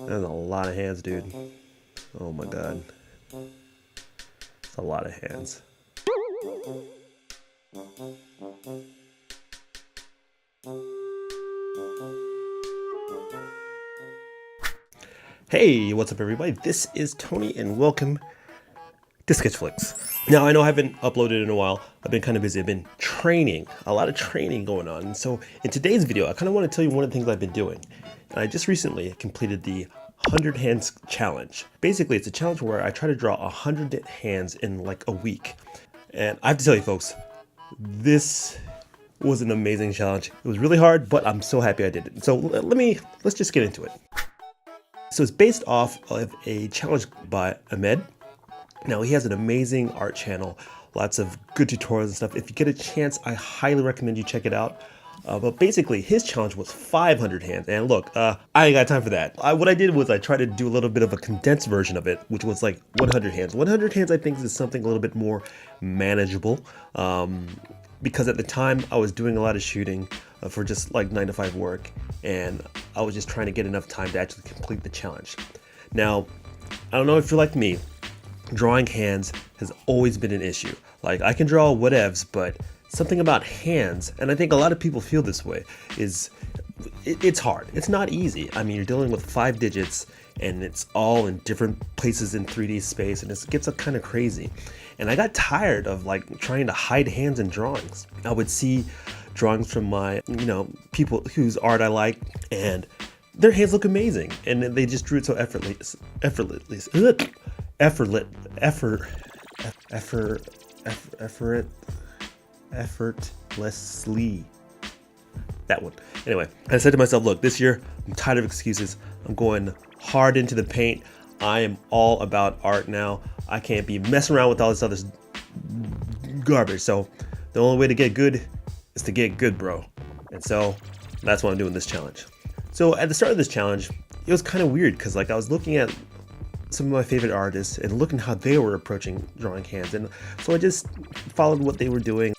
That's a lot of hands, dude. Oh my god. It's a lot of hands. Hey, what's up everybody? This is Tony and welcome to Sketchflix. Now, I know I haven't uploaded in a while. I've been kind of busy. I've been training, a lot of training going on. And so in today's video, I kind of want to tell you one of the things I've been doing. And I just recently completed the 100 hands challenge. Basically, it's a challenge where I try to draw 100 hands in like a week. And I have to tell you folks, this was an amazing challenge. It was really hard, but I'm so happy I did it. So let's just get into it. So it's based off of a challenge by Ahmed. Now, he has an amazing art channel, lots of good tutorials and stuff. If you get a chance, I highly recommend you check it out. But basically, his challenge was 500 hands. And look, I ain't got time for that. What I did was I tried to do a little bit of a condensed version of it, which was like 100 hands. 100 hands, I think, is something a little bit more manageable. Because at the time, I was doing a lot of shooting for just like 9-to-5 work. And I was just trying to get enough time to actually complete the challenge. Now, I don't know if you're like me. Drawing hands has always been an issue. Like, I can draw whatevs, but something about hands, and I think a lot of people feel this way, is it's hard. It's not easy. I mean, you're dealing with 5 digits and it's all in different places in 3D space, and it gets kind of crazy. And I got tired of like trying to hide hands in drawings. I would see drawings from my, people whose art I like, and their hands look amazing, and they just drew it so effortlessly. That one. Anyway, I said to myself, look, this year I'm tired of excuses. I'm going hard into the paint. I am all about art now. I can't be messing around with all this other garbage. So the only way to get good is to get good, bro. And so that's why I'm doing this challenge. So at the start of this challenge, it was kind of weird because like I was looking at some of my favorite artists and looking how they were approaching drawing hands, and so I just followed what they were doing,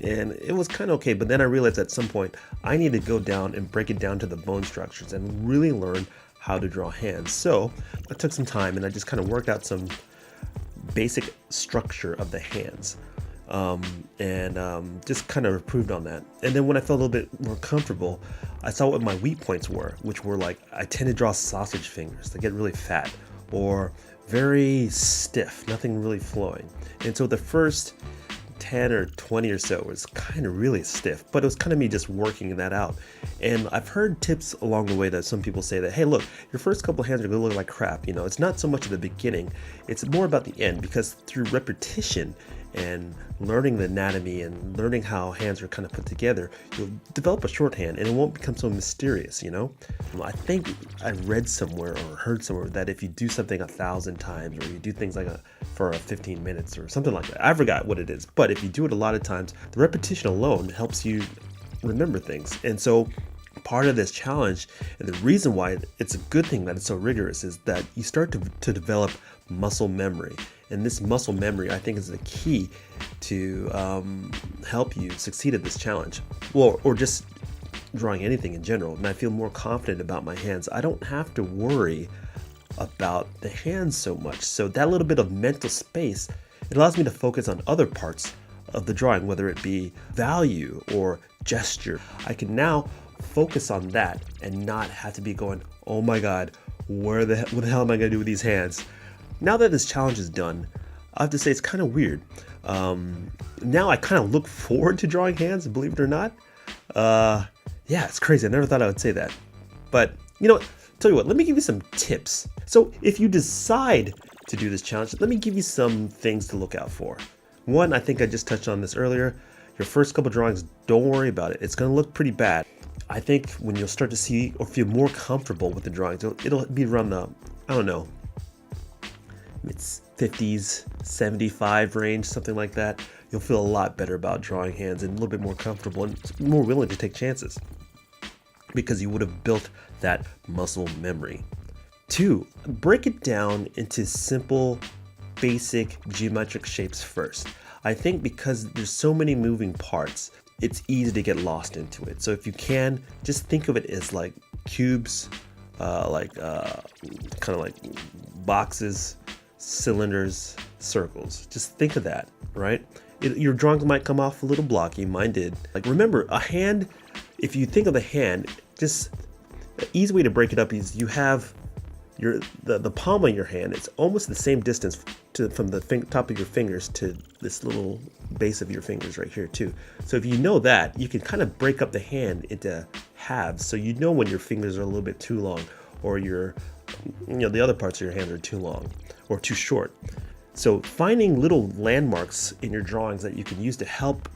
and it was kind of okay. But then I realized at some point I need to go down and break it down to the bone structures and really learn how to draw hands. So I took some time and I just kind of worked out some basic structure of the hands, and just kind of improved on that. And then when I felt a little bit more comfortable, I saw what my weak points were, which were like I tend to draw sausage fingers. They get really fat or very stiff, nothing really flowing. And so the first 10 or 20 or so was kind of really stiff, but it was kind of me just working that out. And I've heard tips along the way that some people say that, hey, look, your first couple of hands are gonna look like crap. It's not so much at the beginning, it's more about the end, because through repetition and learning the anatomy and learning how hands are kind of put together, you'll develop a shorthand and it won't become so mysterious. I think I read somewhere or heard somewhere that if you do something 1,000 times, or you do things like for 15 minutes or something like that, I forgot what it is, but if you do it a lot of times, the repetition alone helps you remember things. And so part of this challenge, and the reason why it's a good thing that it's so rigorous, is that you start to develop muscle memory. And this muscle memory, I think, is the key to help you succeed at this challenge, or just drawing anything in general. And I feel more confident about my hands. I don't have to worry about the hands so much. So that little bit of mental space, it allows me to focus on other parts of the drawing, whether it be value or gesture. I can now focus on that and not have to be going, oh my God, what the hell am I gonna do with these hands? Now that this challenge is done, I have to say it's kind of weird. Now I kind of look forward to drawing hands, believe it or not. Yeah, it's crazy. I never thought I would say that. But, tell you what, let me give you some tips. So if you decide to do this challenge, let me give you some things to look out for. One, I think I just touched on this earlier. Your first couple drawings, don't worry about it. It's going to look pretty bad. I think when you'll start to see or feel more comfortable with the drawings, it'll be around the, I don't know, it's 50s, 75 range, something like that. You'll feel a lot better about drawing hands and a little bit more comfortable and more willing to take chances, because you would have built that muscle memory. 2, break it down into simple, basic geometric shapes first. I think because there's so many moving parts, it's easy to get lost into it. So if you can, just think of it as like cubes, kind of like boxes, cylinders, circles. Just think of that, right? Your drawings might come off a little blocky. Mine did. Like, remember, a hand, if you think of the hand, just the easy way to break it up is you have the palm of your hand. It's almost the same distance from the top of your fingers to this little base of your fingers right here too. So if you know that, you can kind of break up the hand into halves, so you know when your fingers are a little bit too long, or the other parts of your hand are too long or too short. So finding little landmarks in your drawings that you can use to help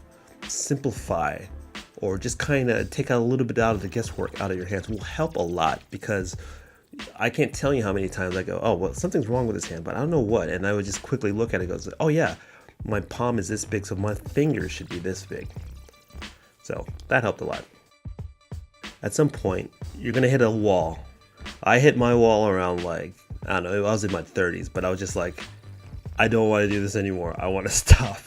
simplify or just kind of take out a little bit out of the guesswork out of your hands will help a lot, because I can't tell you how many times I go, oh, well, something's wrong with this hand, but I don't know what. And I would just quickly look at it and go, oh yeah, my palm is this big, so my fingers should be this big. So that helped a lot. At some point, you're going to hit a wall. I hit my wall around, like, I don't know, I was in my 30s, but I was just like, I don't want to do this anymore. I want to stop.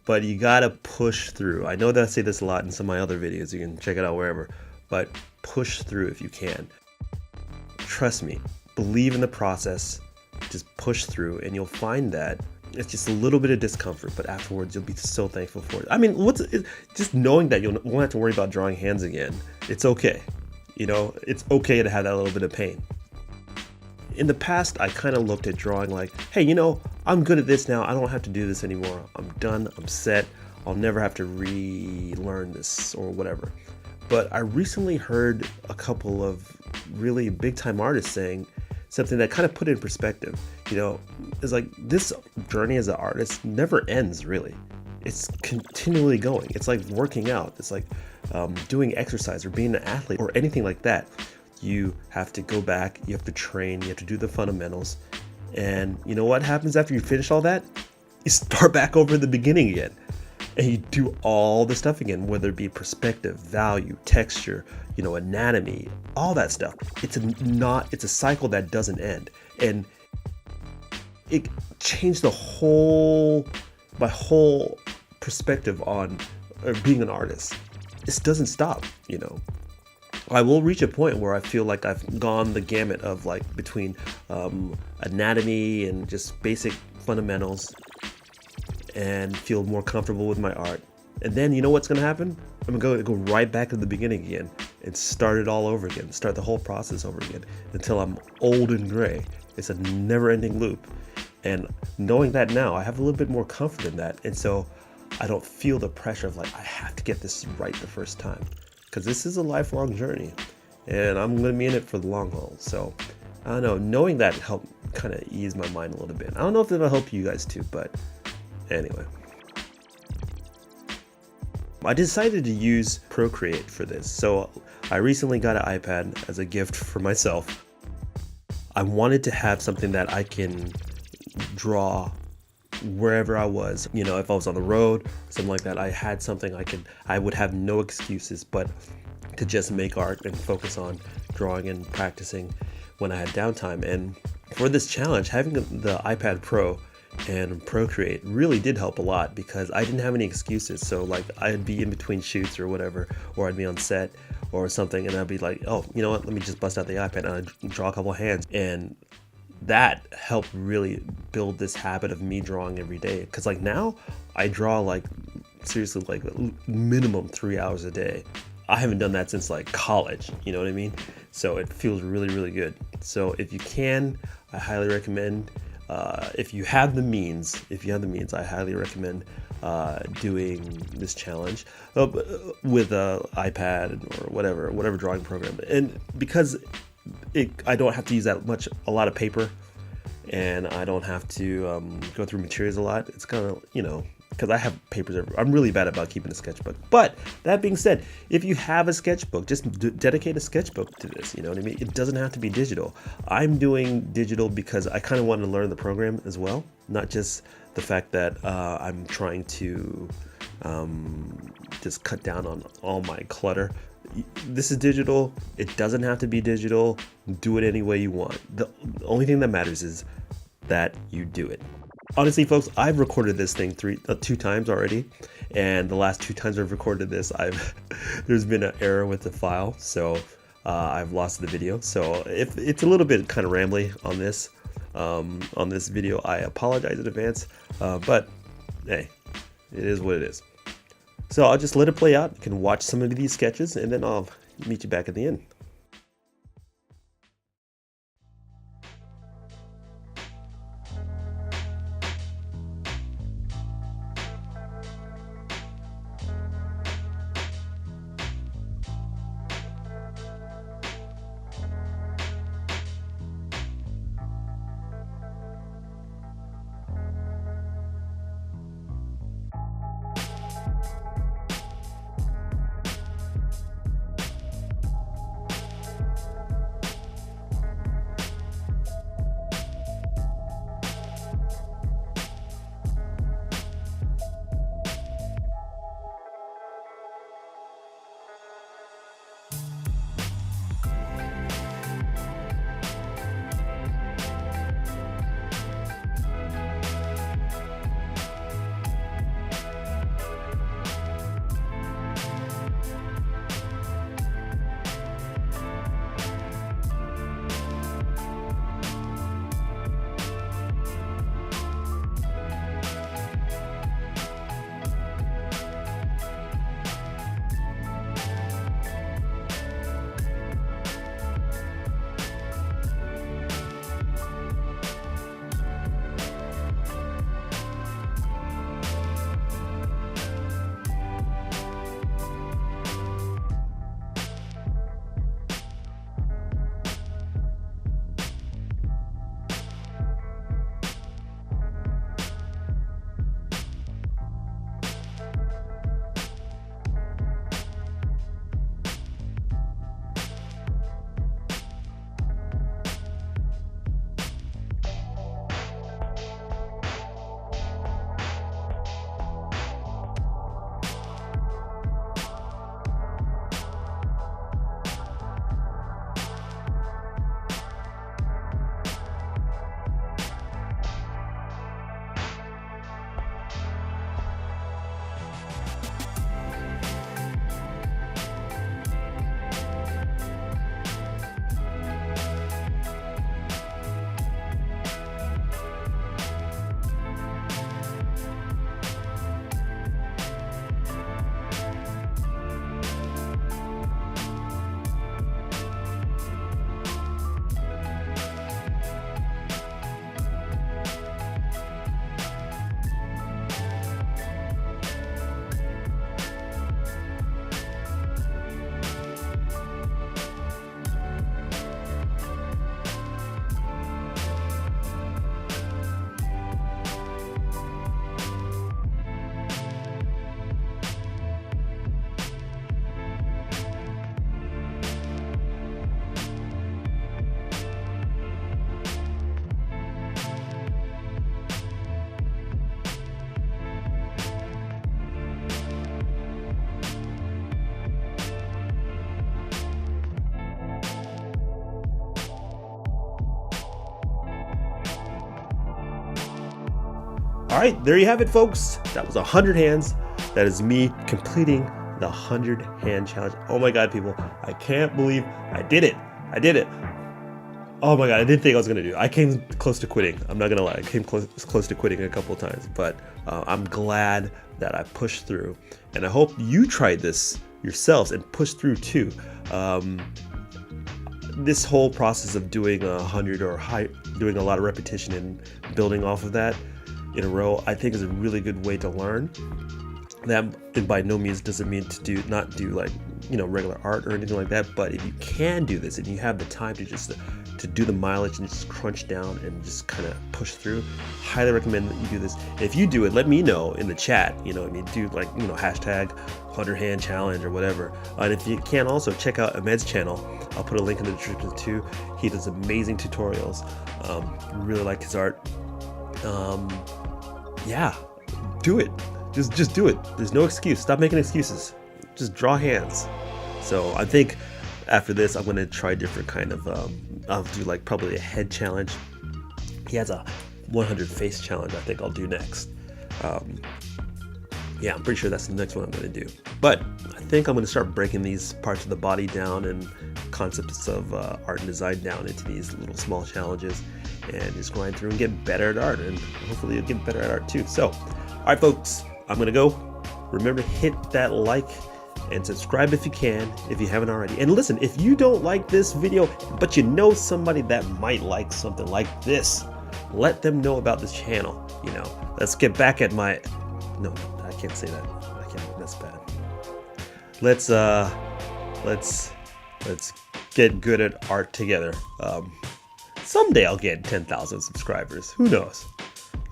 But you got to push through. I know that I say this a lot in some of my other videos. You can check it out wherever. But push through if you can. Trust me. Believe in the process. Just push through, and you'll find that it's just a little bit of discomfort, but afterwards you'll be so thankful for it. I mean, just knowing that you won't have to worry about drawing hands again. It's okay. It's okay to have that little bit of pain. In the past, I kind of looked at drawing like, hey, I'm good at this now. I don't have to do this anymore. I'm done. I'm set. I'll never have to relearn this or whatever. But I recently heard a couple of really big time artists saying something that kind of put it in perspective. It's like this journey as an artist never ends, really. It's continually going. It's like working out. It's like doing exercise or being an athlete or anything like that. You have to go back, you have to train, you have to do the fundamentals. And you know what happens after you finish all that? You start back over at the beginning again. And you do all the stuff again, whether it be perspective, value, texture, anatomy, all that stuff. It's a cycle that doesn't end. And it changed my whole perspective on being an artist. This doesn't stop, I will reach a point where I feel like I've gone the gamut of between anatomy and just basic fundamentals, and feel more comfortable with my art. And then you know what's going to happen? I'm going to go right back to the beginning again and start it all over again, start the whole process over again until I'm old and gray. It's a never-ending loop. And knowing that now, I have a little bit more comfort in that. And so I don't feel the pressure of I have to get this right the first time. Because this is a lifelong journey, and I'm going to be in it for the long haul. So, I don't know, knowing that helped kind of ease my mind a little bit. I don't know if it'll help you guys too, but anyway. I decided to use Procreate for this. So, I recently got an iPad as a gift for myself. I wanted to have something that I can draw wherever I was. If I was on the road, something like that, I had something I would have no excuses but to just make art and focus on drawing and practicing when I had downtime. And for this challenge, having the iPad Pro and Procreate really did help a lot, because I didn't have any excuses. So I'd be in between shoots or whatever, or I'd be on set or something, and I'd be like, oh, you know what, let me just bust out the iPad and I'd draw a couple hands. And that helped really build this habit of me drawing every day. Because now I draw seriously minimum 3 hours a day. I haven't done that since college, you know what I mean? So it feels really, really good. So if you can, I highly recommend, if you have the means, I highly recommend doing this challenge with a iPad or whatever drawing program. And because I don't have to use a lot of paper, and I don't have to go through materials a lot. It's kind of, because I have papers everywhere. I'm really bad about keeping a sketchbook. But that being said, if you have a sketchbook, just dedicate a sketchbook to this. You know what I mean? It doesn't have to be digital. I'm doing digital because I kind of wanted to learn the program as well, not just the fact that I'm trying to just cut down on all my clutter. This is digital. It doesn't have to be digital. Do it any way you want. The only thing that matters is that you do it. Honestly, folks, I've recorded this thing two times already, and the last 2 times I've recorded this, there's been an error with the file. So I've lost the video. So if it's a little bit kind of rambly on this video, I apologize in advance. But hey, it is what it is. So I'll just let it play out. You can watch some of these sketches, and then I'll meet you back at the end. All right, there you have it, folks. That was 100 hands. That is me completing the 100 hand challenge. Oh my God, people. I can't believe I did it. I did it. Oh my God, I didn't think I was gonna do it. I came close to quitting. I'm not gonna lie, I came close to quitting a couple of times, but I'm glad that I pushed through. And I hope you tried this yourselves and pushed through too. This whole process of doing 100 or doing a lot of repetition and building off of that in a row, I think is a really good way to learn. That and by no means doesn't mean to not do like, you know, regular art or anything like that. But if you can do this and you have the time to just to do the mileage and just crunch down and just kind of push through, highly recommend that you do this. If you do it, let me know in the chat. You know, I mean, do like, you know, hashtag 100 hand challenge or whatever. And if you can, also check out Ahmed's channel. I'll put a link in the description too. He does amazing tutorials. Really like his art. Yeah, do it. Just do it. There's no excuse. Stop making excuses. Just draw hands. So I think after this, I'm gonna try different kind of. I'll do like probably a head challenge. He has a 100 face challenge. I think I'll do next. Yeah, I'm pretty sure that's the next one I'm going to do. But I think I'm going to start breaking these parts of the body down and concepts of art and design down into these little small challenges and just grind through and get better at art, and hopefully you'll get better at art too. So, all right, folks, I'm going to go. Remember, hit that like and subscribe if you can, if you haven't already. And listen, if you don't like this video, but you know somebody that might like something like this, let them know about this channel. You know, let's get back at my... No, I can't say that. I can't. That's bad. Let's get good at art together. Someday I'll get 10,000 subscribers. Who knows?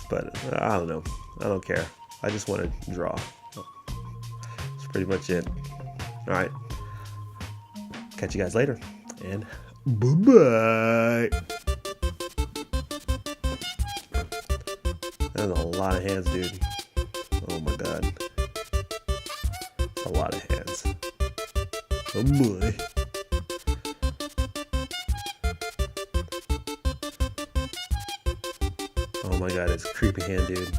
But I don't know. I don't care. I just want to draw. That's pretty much it. All right. Catch you guys later. And bye-bye. That's a lot of hands, dude. Oh my god. A lot of hands. Oh boy. Oh my god, it's a creepy hand, dude.